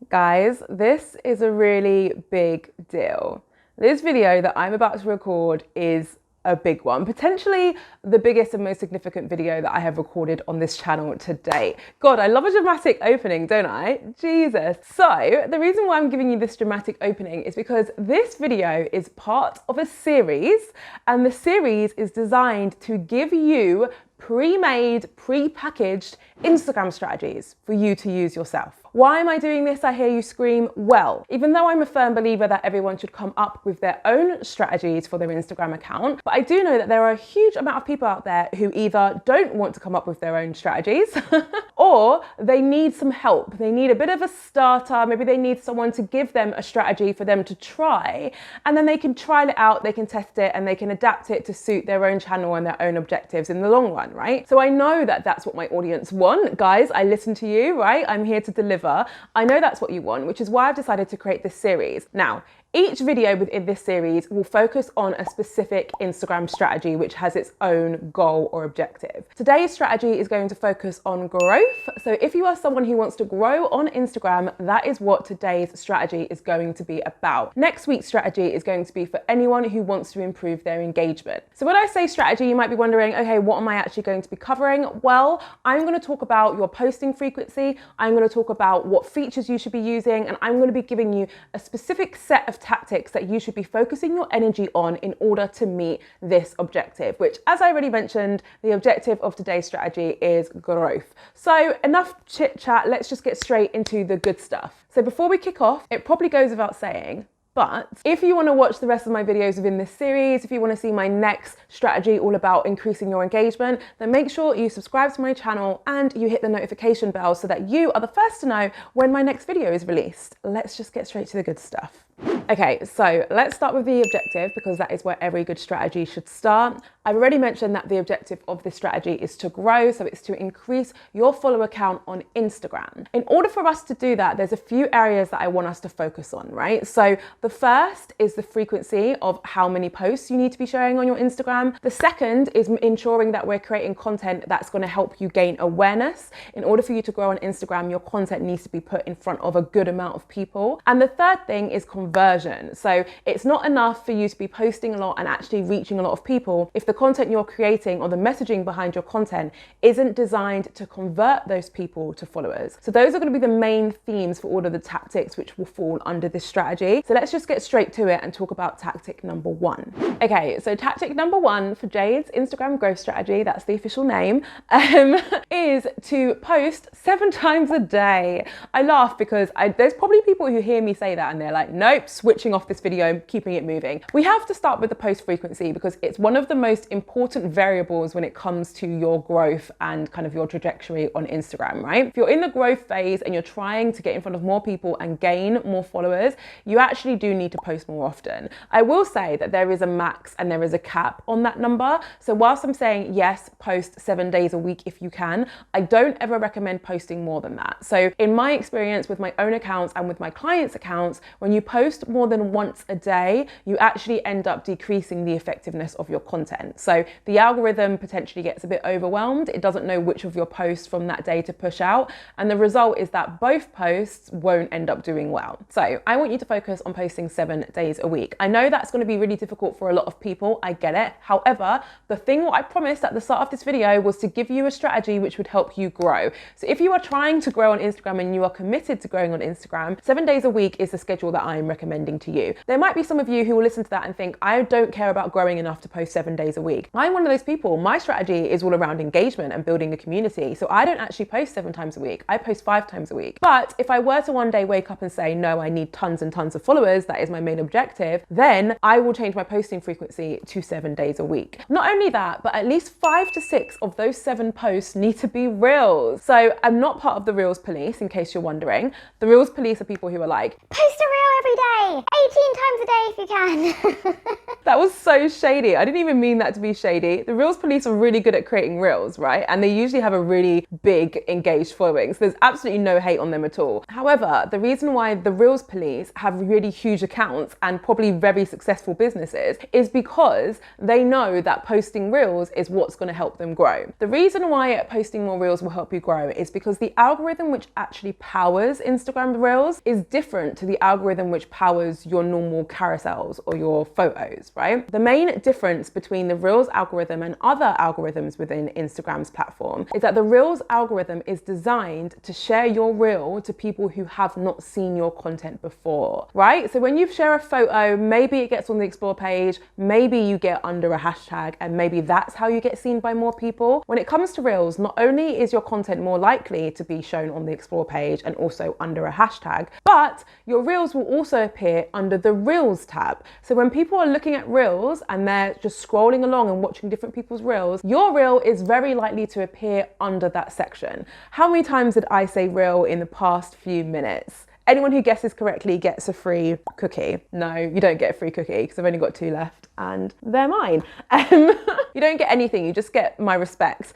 Guys, this is a really big deal. This video that I'm about to record is a big one, potentially the biggest and most significant video that I have recorded on this channel to date. God, I love a dramatic opening, don't I? Jesus. So the reason why I'm giving you this dramatic opening is because this video is part of a series, and the series is designed to give you pre-made, pre-packaged Instagram strategies for you to use yourself. Why am I doing this? I hear you scream. Well, even though I'm a firm believer that everyone should come up with their own strategies for their Instagram account, but I do know that there are a huge amount of people out there who either don't want to come up with their own strategies or they need some help. They need a bit of a starter. Maybe they need someone to give them a strategy for them to try, and then they can trial it out, they can test it, and they can adapt it to suit their own channel and their own objectives in the long run, right? So I know that that's what my audience want. Guys, I listen to you, right? I'm here to deliver. I know that's what you want, which is why I've decided to create this series. Now, each video within this series will focus on a specific Instagram strategy which has its own goal or objective. Today's strategy is going to focus on growth. So if you are someone who wants to grow on Instagram, that is what today's strategy is going to be about. Next week's strategy is going to be for anyone who wants to improve their engagement. So when I say strategy, you might be wondering, okay, what am I actually going to be covering? Well, I'm going to talk about your posting frequency. I'm going to talk about what features you should be using, and I'm going to be giving you a specific set of tactics that you should be focusing your energy on in order to meet this objective, which, as I already mentioned, the objective of today's strategy is growth. So enough chit chat, let's just get straight into the good stuff. So before we kick off, it probably goes without saying, but if you want to watch the rest of my videos within this series, if you want to see my next strategy all about increasing your engagement, then make sure you subscribe to my channel and you hit the notification bell so that you are the first to know when my next video is released. Let's just get straight to the good stuff. Okay, so let's start with the objective, because that is where every good strategy should start. I've already mentioned that the objective of this strategy is to grow, so it's to increase your follower count on Instagram. In order for us to do that, there's a few areas that I want us to focus on, right? So the first is the frequency of how many posts you need to be sharing on your Instagram. The second is ensuring that we're creating content that's going to help you gain awareness. In order for you to grow on Instagram, your content needs to be put in front of a good amount of people. And the third thing is conversion. So it's not enough for you to be posting a lot and actually reaching a lot of people if the content you're creating or the messaging behind your content isn't designed to convert those people to followers. So those are going to be the main themes for all of the tactics which will fall under this strategy. So let's just get straight to it and talk about tactic number one. Okay, so tactic number one for Jade's Instagram growth strategy, that's the official name, is to post 7 times a day. I laugh because there's probably people who hear me say that and they're like, nope, switching off this video, keeping it moving. We have to start with the post frequency because it's one of the most important variables when it comes to your growth and kind of your trajectory on Instagram, right? If you're in the growth phase and you're trying to get in front of more people and gain more followers, you actually do need to post more often. I will say that there is a max and there is a cap on that number. So whilst I'm saying yes, post 7 days a week if you can, I don't ever recommend posting more than that. So in my experience with my own accounts and with my clients' accounts, when you post more than once a day, you actually end up decreasing the effectiveness of your content. So the algorithm potentially gets a bit overwhelmed. It doesn't know which of your posts from that day to push out. And the result is that both posts won't end up doing well. So I want you to focus on posting 7 days a week. I know that's going to be really difficult for a lot of people. I get it. However, the thing what I promised at the start of this video was to give you a strategy which would help you grow. So if you are trying to grow on Instagram and you are committed to growing on Instagram, 7 days a week is the schedule that I'm recommending to you. There might be some of you who will listen to that and think, I don't care about growing enough to post 7 days a week. I'm one of those people. My strategy is all around engagement and building a community. So I don't actually post 7 times a week. I post 5 times a week. But if I were to one day wake up and say, no, I need tons and tons of followers, that is my main objective, then I will change my posting frequency to 7 days a week. Not only that, but at least 5 to 6 of those 7 posts need to be reels. So I'm not part of the reels police, in case you're wondering. The reels police are people who are like, post a reel every day, 18 times a day if you can. That was so shady. I didn't even mean that to be shady. The Reels police are really good at creating Reels, right? And they usually have a really big engaged following. So there's absolutely no hate on them at all. However, the reason why the Reels police have really huge accounts and probably very successful businesses is because they know that posting Reels is what's going to help them grow. The reason why posting more Reels will help you grow is because the algorithm which actually powers Instagram Reels is different to the algorithm which powers your normal carousels or your photos, right? The main difference between the Reels algorithm and other algorithms within Instagram's platform is that the Reels algorithm is designed to share your Reel to people who have not seen your content before, right? So when you share a photo, maybe it gets on the explore page, maybe you get under a hashtag, and maybe that's how you get seen by more people. When it comes to Reels, not only is your content more likely to be shown on the explore page and also under a hashtag, but your Reels will also appear under the Reels tab. So when people are looking at Reels and they're just scrolling along and watching different people's Reels, your Reel is very likely to appear under that section. How many times did I say Reel in the past few minutes? Anyone who guesses correctly gets a free cookie. No, you don't get a free cookie because I've only got 2 left and they're mine. You don't get anything, you just get my respect.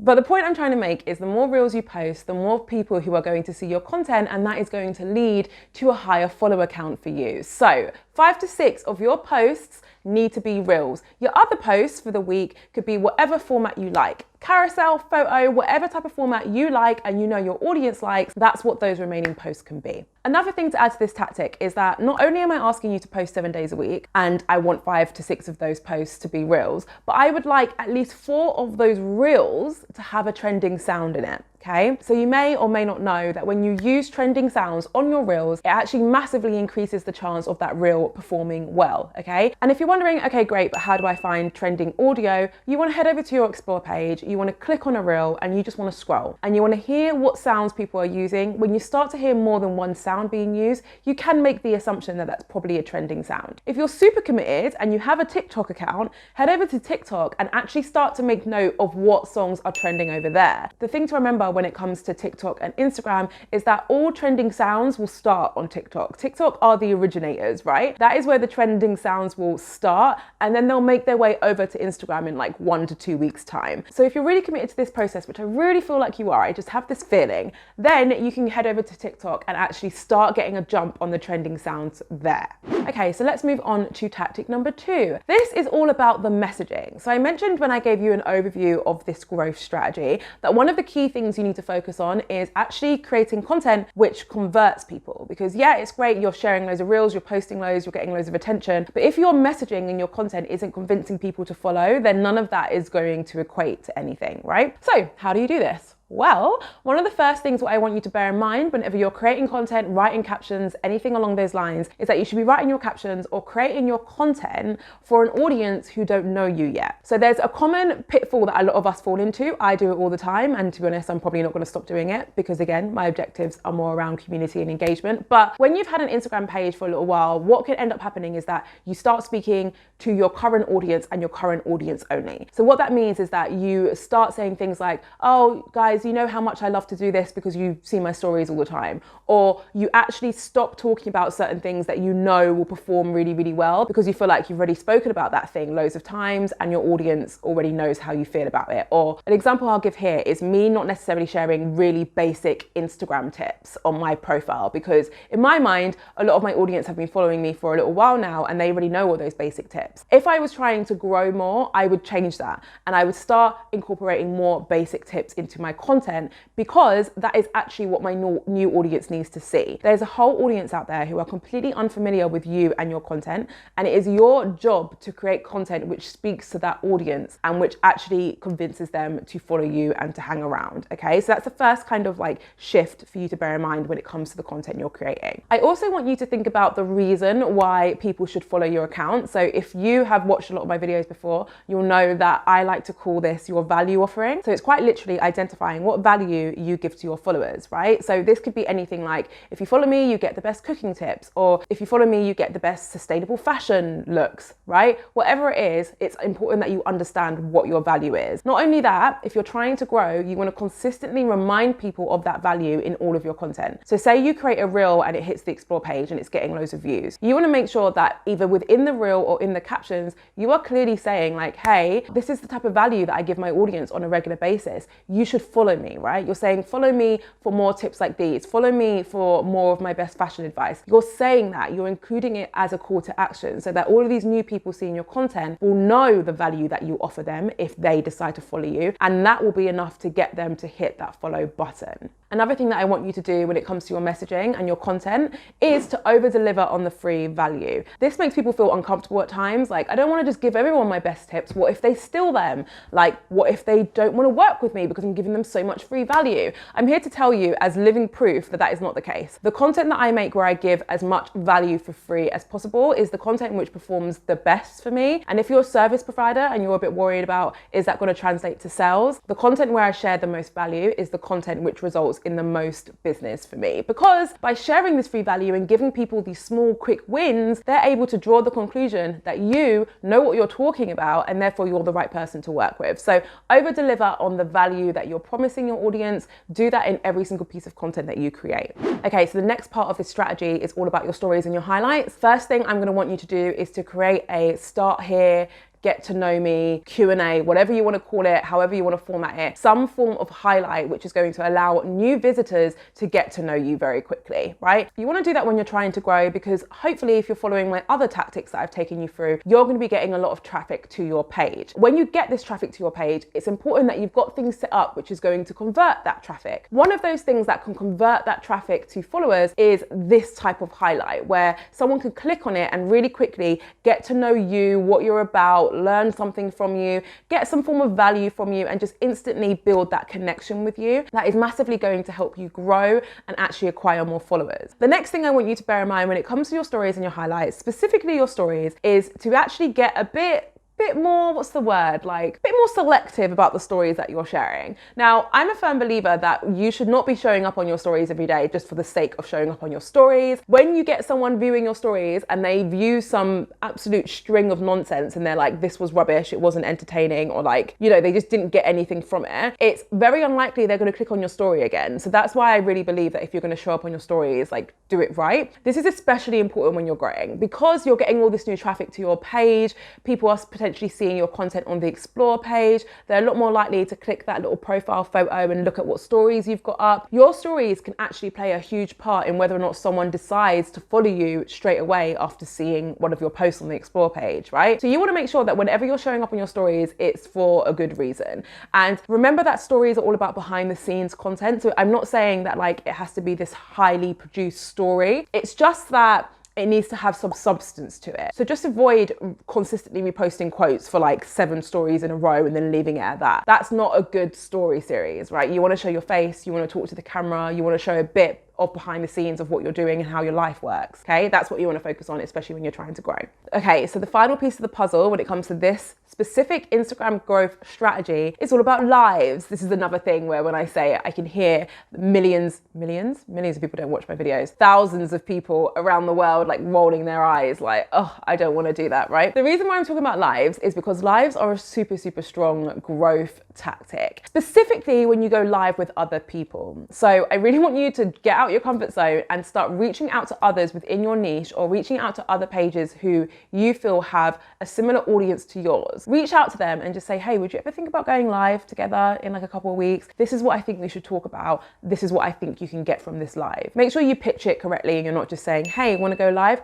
But the point I'm trying to make is the more Reels you post, the more people who are going to see your content, and that is going to lead to a higher follower count for you. So 5 to 6 of your posts need to be Reels. Your other posts for the week could be whatever format you like. Carousel, photo, whatever type of format you like and you know your audience likes, that's what those remaining posts can be. Another thing to add to this tactic is that not only am I asking you to post 7 days a week and I want 5 to 6 of those posts to be Reels, but I would like at least 4 of those Reels to have a trending sound in it. Okay, so you may or may not know that when you use trending sounds on your Reels, it actually massively increases the chance of that Reel performing well, okay? And if you're wondering, okay, great, but how do I find trending audio? You wanna head over to your explore page, you wanna click on a Reel and you just wanna scroll. And you wanna hear what sounds people are using. When you start to hear more than one sound being used, you can make the assumption that that's probably a trending sound. If you're super committed and you have a TikTok account, head over to TikTok and actually start to make note of what songs are trending over there. The thing to remember when it comes to TikTok and Instagram is that all trending sounds will start on TikTok. TikTok are the originators, right? That is where the trending sounds will start, and then they'll make their way over to Instagram in like 1 to 2 weeks time. So if you're really committed to this process, which I really feel like you are, I just have this feeling, then you can head over to TikTok and actually start getting a jump on the trending sounds there. Okay, so let's move on to tactic number 2. This is all about the messaging. So I mentioned when I gave you an overview of this growth strategy that one of the key things you need to focus on is actually creating content which converts people. Because yeah, it's great, you're sharing loads of Reels, you're posting loads, you're getting loads of attention, but if your messaging and your content isn't convincing people to follow, then none of that is going to equate to anything, right? So how do you do this? Well, one of the first things what I want you to bear in mind whenever you're creating content, writing captions, anything along those lines, is that you should be writing your captions or creating your content for an audience who don't know you yet. So there's a common pitfall that a lot of us fall into. I do it all the time, and to be honest, I'm probably not going to stop doing it because again, my objectives are more around community and engagement. But when you've had an Instagram page for a little while, what can end up happening is that you start speaking to your current audience and your current audience only. So what that means is that you start saying things like, oh guys, you know how much I love to do this because you see my stories all the time. Or you actually stop talking about certain things that you know will perform really, really well because you feel like you've already spoken about that thing loads of times and your audience already knows how you feel about it. Or an example I'll give here is me not necessarily sharing really basic Instagram tips on my profile because in my mind, a lot of my audience have been following me for a little while now and they already know all those basic tips. If I was trying to grow more, I would change that and I would start incorporating more basic tips into my content because that is actually what my new audience needs to see. There's a whole audience out there who are completely unfamiliar with you and your content, and it is your job to create content which speaks to that audience and which actually convinces them to follow you and to hang around, okay? So that's the first kind of like shift for you to bear in mind when it comes to the content you're creating. I also want you to think about the reason why people should follow your account. So if you have watched a lot of my videos before, you'll know that I like to call this your value offering. So it's quite literally identifying identifying what value you give to your followers, right? So this could be anything like, if you follow me, you get the best cooking tips, or if you follow me, you get the best sustainable fashion looks, right? Whatever it is, it's important that you understand what your value is. Not only that, if you're trying to grow, you want to consistently remind people of that value in all of your content. So say you create a reel and it hits the explore page and it's getting loads of views. You want to make sure that either within the reel or in the captions, you are clearly saying like, hey, this is the type of value that I give my audience on a regular basis. You should follow me, right? You're saying, follow me for more tips like these. Follow me for more of my best fashion advice. You're saying that, you're including it as a call to action so that all of these new people seeing your content will know the value that you offer them if they decide to follow you. And that will be enough to get them to hit that follow button. Another thing that I want you to do when it comes to your messaging and your content is to over deliver on the free value. This makes people feel uncomfortable at times. Like, I don't want to just give everyone my best tips. What if they steal them? Like, what if they don't want to work with me because I'm giving them so much free value? I'm here to tell you as living proof that that is not the case. The content that I make where I give as much value for free as possible is the content which performs the best for me. And if you're a service provider and you're a bit worried about, is that going to translate to sales? The content where I share the most value is the content which results in the most business for me, because by sharing this free value and giving people these small quick wins, they're able to draw the conclusion that you know what you're talking about and therefore you're the right person to work with. So over deliver on the value that you're promising your audience. Do that in every single piece of content that you create. Okay, so the next part of this strategy is all about your stories and your highlights. First thing I'm going to want you to do is to create a start here, get to know me, Q&A, whatever you want to call it, however you want to format it, some form of highlight which is going to allow new visitors to get to know you very quickly, right? You want to do that when you're trying to grow, because hopefully if you're following my other tactics that I've taken you through, you're going to be getting a lot of traffic to your page. When you get this traffic to your page, it's important that you've got things set up which is going to convert that traffic. One of those things that can convert that traffic to followers is this type of highlight where someone can click on it and really quickly get to know you, what you're about, learn something from you, get some form of value from you, and just instantly build that connection with you. That is massively going to help you grow and actually acquire more followers. The next thing I want you to bear in mind when it comes to your stories and your highlights, specifically your stories, is to actually get a bit more, what's the word? Like, a bit more selective about the stories that you're sharing. Now, I'm a firm believer that you should not be showing up on your stories every day just for the sake of showing up on your stories. When you get someone viewing your stories and they view some absolute string of nonsense and they're like, this was rubbish, it wasn't entertaining, or like, you know, they just didn't get anything from it, it's very unlikely they're going to click on your story again. So that's why I really believe that if you're going to show up on your stories, like, do it right. This is especially important when you're growing, because you're getting all this new traffic to your page. People are potentially seeing your content on the explore page. They're a lot more likely to click that little profile photo and look at what stories you've got up. Your stories can actually play a huge part in whether or not someone decides to follow you straight away after seeing one of your posts on the explore page, right? So you want to make sure that whenever you're showing up on your stories, it's for a good reason. And remember that stories are all about behind the scenes content. So I'm not saying that like it has to be this highly produced story. It's just that it needs to have some substance to it. So just avoid consistently reposting quotes for like 7 stories in a row and then leaving it at that. That's not a good story series, right? You want to show your face, you want to talk to the camera, you want to show a bit of behind the scenes of what you're doing and how your life works, okay? That's what you want to focus on, especially when you're trying to grow. Okay, so the final piece of the puzzle when it comes to this specific Instagram growth strategy is all about lives. This is another thing where when I say it, I can hear millions of people don't watch my videos, thousands of people around the world like rolling their eyes like, oh, I don't want to do that, right? The reason why I'm talking about lives is because lives are a super strong growth tactic, specifically when you go live with other people. So I really want you to get out your comfort zone and start reaching out to others within your niche, or reaching out to other pages who you feel have a similar audience to yours. Reach out to them and just say, hey, would you ever think about going live together in like a couple of weeks? This is what I think we should talk about. This is what I think you can get from this live. Make sure you pitch it correctly and you're not just saying, hey, want to go live? ?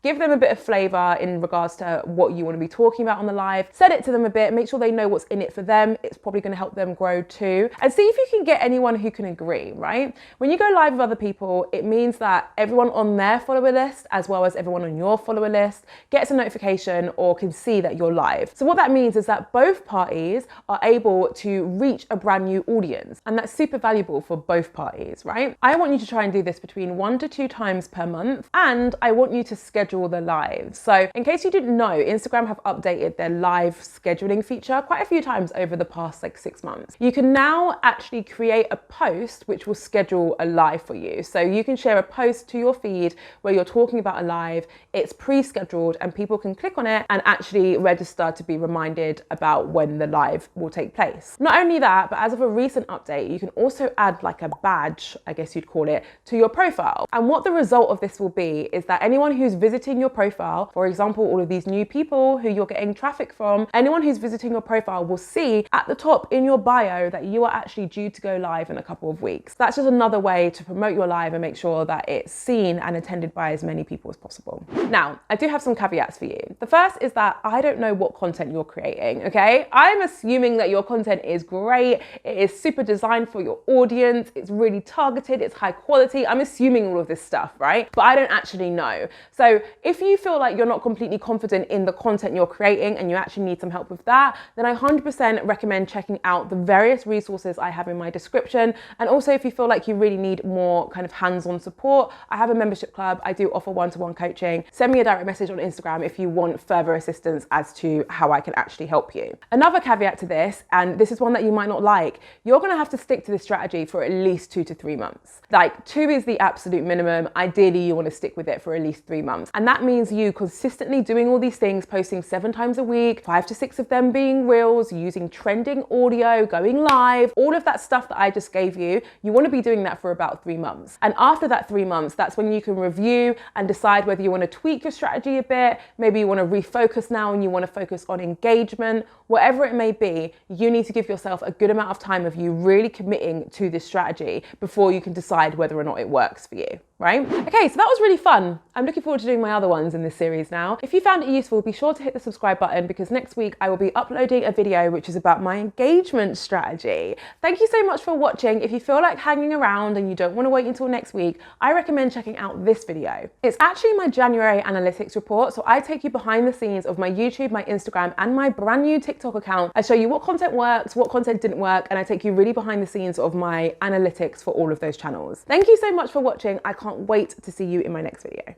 Give them a bit of flavor in regards to what you want to be talking about on the live. Set it to them a bit, make sure they know what's in it for them. It's probably going to help them grow too. And see if you can get anyone who can agree, right? When you go live with other people, it means that everyone on their follower list, as well as everyone on your follower list, gets a notification or can see that you're live. So what that means is that both parties are able to reach a brand new audience, and that's super valuable for both parties, right? I want you to try and do this between 1 to 2 times per month, and I want you to schedule the lives. So in case you didn't know, Instagram have updated their live scheduling feature quite a few times over the past 6 months. You can now actually create a post which will schedule a live for you. So you can share a post to your feed where you're talking about a live, it's pre-scheduled, and people can click on it and actually register to be reminded about when the live will take place. Not only that, but as of a recent update, you can also add like a badge, I guess you'd call it, to your profile. And what the result of this will be is that anyone who's visiting your profile, for example, all of these new people who you're getting traffic from, anyone who's visiting your profile will see at the top in your bio that you are actually due to go live in a couple of weeks. That's just another way to promote your live and make sure that it's seen and attended by as many people as possible. Now, I do have some caveats for you. The first is that I don't know what content you're creating, okay? I'm assuming that your content is great, it is super designed for your audience, it's really targeted, it's high quality. I'm assuming all of this stuff, right? But I don't actually know. So if you feel like you're not completely confident in the content you're creating and you actually need some help with that, then I 100% recommend checking out the various resources I have in my description. And also if you feel like you really need more kind of hands-on support, I have a membership club. I do offer one-to-one coaching. Send me a direct message on Instagram if you want further assistance as to how I can actually help you. Another caveat to this, and this is one that you might not like, you're gonna have to stick to this strategy for at least 2 to 3 months. Like 2 is the absolute minimum. Ideally, you wanna stick with it for at least 3 months. And that means you consistently doing all these things, posting 7 times a week, 5 to 6 of them being reels, using trending audio, going live, all of that stuff that I just gave you, you wanna be doing that for about 3 months. And after that 3 months, that's when you can review and decide whether you wanna tweak your strategy a bit, maybe you wanna refocus now and you wanna focus on engagement, whatever it may be, you need to give yourself a good amount of time of you really committing to this strategy before you can decide whether or not it works for you, right? Okay, so that was really fun. I'm looking forward to doing my other ones in this series now. If you found it useful, be sure to hit the subscribe button because next week I will be uploading a video which is about my engagement strategy. Thank you so much for watching. If you feel like hanging around and you don't want to wait until next week, I recommend checking out this video. It's actually my January analytics report, so I take you behind the scenes of my YouTube, my Instagram, and my brand new TikTok account. I show you what content works, what content didn't work, and I take you really behind the scenes of my analytics for all of those channels. Thank you so much for watching. I can't wait to see you in my next video.